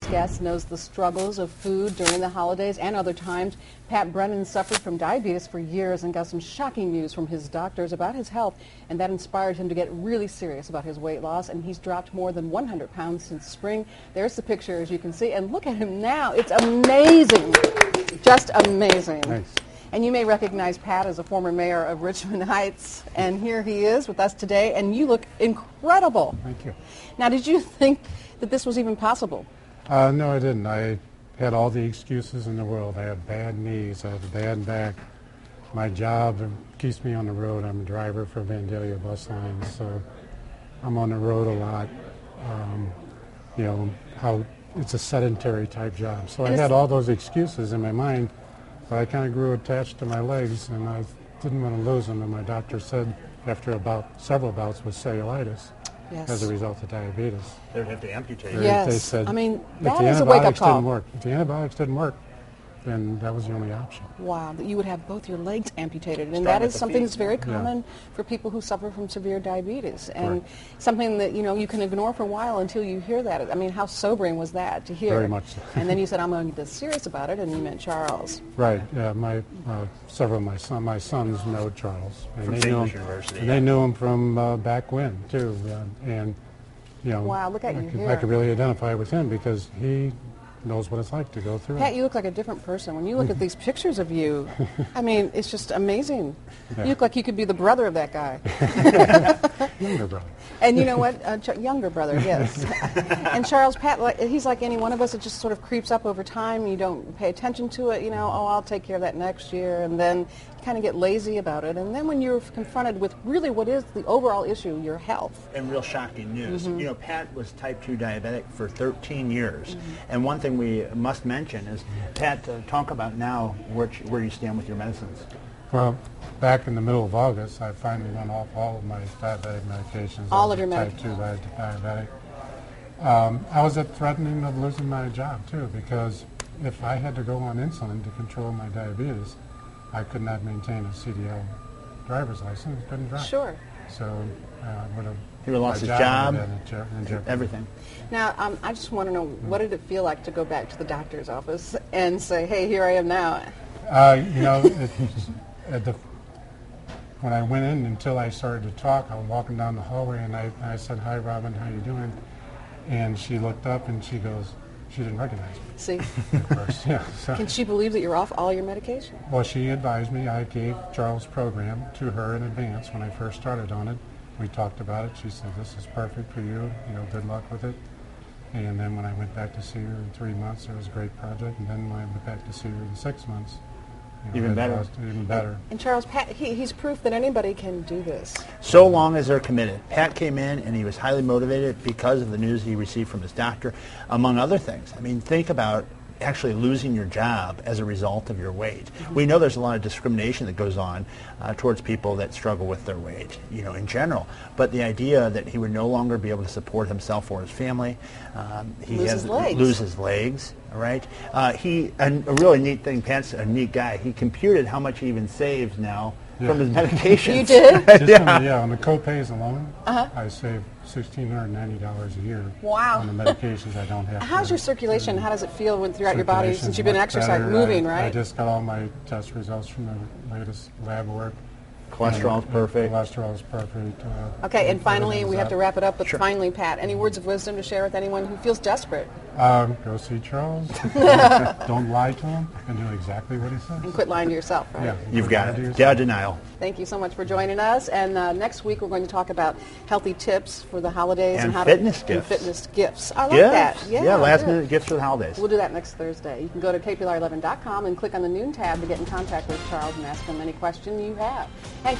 guest knows the struggles of food during the holidays and other times. Pat Brennan suffered from diabetes for years and got some shocking news from his doctors about his health, and that inspired him to get really serious about his weight loss, and he's dropped more than 100 pounds since spring. There's the picture, as you can see, and look at him now. It's amazing. Just amazing. Nice. And you may recognize Pat as a former mayor of Richmond Heights, and here he is with us today, and you look incredible. Thank you. Now, did you think that this was even possible? No, I didn't. I had all the excuses in the world. I had bad knees, I had a bad back. My job keeps me on the road. I'm a driver for Vandalia Bus Lines, so I'm on the road a lot. You know, how it's a sedentary type job. So I had all those excuses in my mind, but I kind of grew attached to my legs, and I didn't want to lose them. And my doctor said after several bouts with cellulitis, Yes. as a result of diabetes. They would have to amputate it. Yes. They said I mean, if that the is a wake-up antibiotics call. didn't work, if the antibiotics didn't work, then that was the only option. Wow, that you would have both your legs amputated. And Starting that at is the something feet. that's very Yeah. common for people who suffer from severe diabetes. And Correct. something that, you know, you can ignore for a while until you hear that. I mean, how sobering was that to hear? Very much so. And then you said, I'm going to get serious about it, and you meant Charles. Right. Yeah. Several of my sons know Charles, and From they St. knew Louis him. University, And yeah. they knew him from back when too, and you know. Wow, look at you I here. could really identify with him because he knows what it's like to go through Pat, it. you look like a different person. When you look at these pictures of you, I mean, it's just amazing. Yeah. You look like you could be the brother of that guy. Younger brother. And you know what? Younger brother, yes. And Charles, Pat, he's like any one of us. It just sort of creeps up over time. You don't pay attention to it. You know, oh, I'll take care of that next year. And then you kind of get lazy about it. And then when you're confronted with really what is the overall issue, your health. And real shocking news. Mm-hmm. You know, Pat was type 2 diabetic for 13 years. And one thing we must mention is, Pat, talk about now where you stand with your medicines. Well, back in the middle of August, I finally went off all of my diabetic medications. All I of was your type 2 diabetic. I was at threatening of losing my job too, because if I had to go on insulin to control my diabetes, I could not maintain a CDL driver's license. Couldn't drive. Sure. So would have. He would have lost my his job, would have been in jeopardy. everything. Now, I just want to know, what did it feel like to go back to the doctor's office and say, hey, here I am now? You know, when I went in, until I started to talk, I was walking down the hallway, and I said, "Hi, Robin, how you doing?" And she looked up, and she goes, she didn't recognize me See, at first. Yeah. So, can she believe that you're off all your medication? well, she advised me. I gave Charles' program to her in advance when I first started on it. We talked about it. She said, "This is perfect for you. You know, good luck with it." And then when I went back to see her in 3 months, it was a great project. And then when I went back to see her in 6 months, you know, Even better. Even better. And Charles, Pat, he's proof that anybody can do this. So long as they're committed. Pat came in and he was highly motivated because of the news he received from his doctor, among other things. I mean, think about actually losing your job as a result of your weight. We know there's a lot of discrimination that goes on towards people that struggle with their weight, you know, in general. But the idea that he would no longer be able to support himself or his family, Lose his legs. lose his legs, right? And a really neat thing, Pat's a neat guy. He computed how much he even saves now from his medications. You did? Just on the co-pays alone, I save $1,690 a year. Wow. On the medications I don't have. How's to- your circulation? How does it feel throughout your body Circulation's since you've been much exercising, better. moving, I right? just got all my test results from the latest lab work. Cholesterol's And perfect. Cholesterol's perfect. Okay, and finally, we have to wrap it up, but Sure. finally, Pat, any words of wisdom to share with anyone who feels desperate? Go see Charles. Don't lie to him, and do exactly what he says. And quit lying to yourself, right? Yeah, You've got do it. yourself. Yeah, denial. Thank you so much for joining us. And next week, we're going to talk about healthy tips for the holidays And how fitness to gifts. And fitness gifts. I like Gifts. that. Yeah, last good. minute gifts for the holidays. We'll do that next Thursday. You can go to kplar11.com and click on the Noon tab to get in contact with Charles and ask him any question you have. And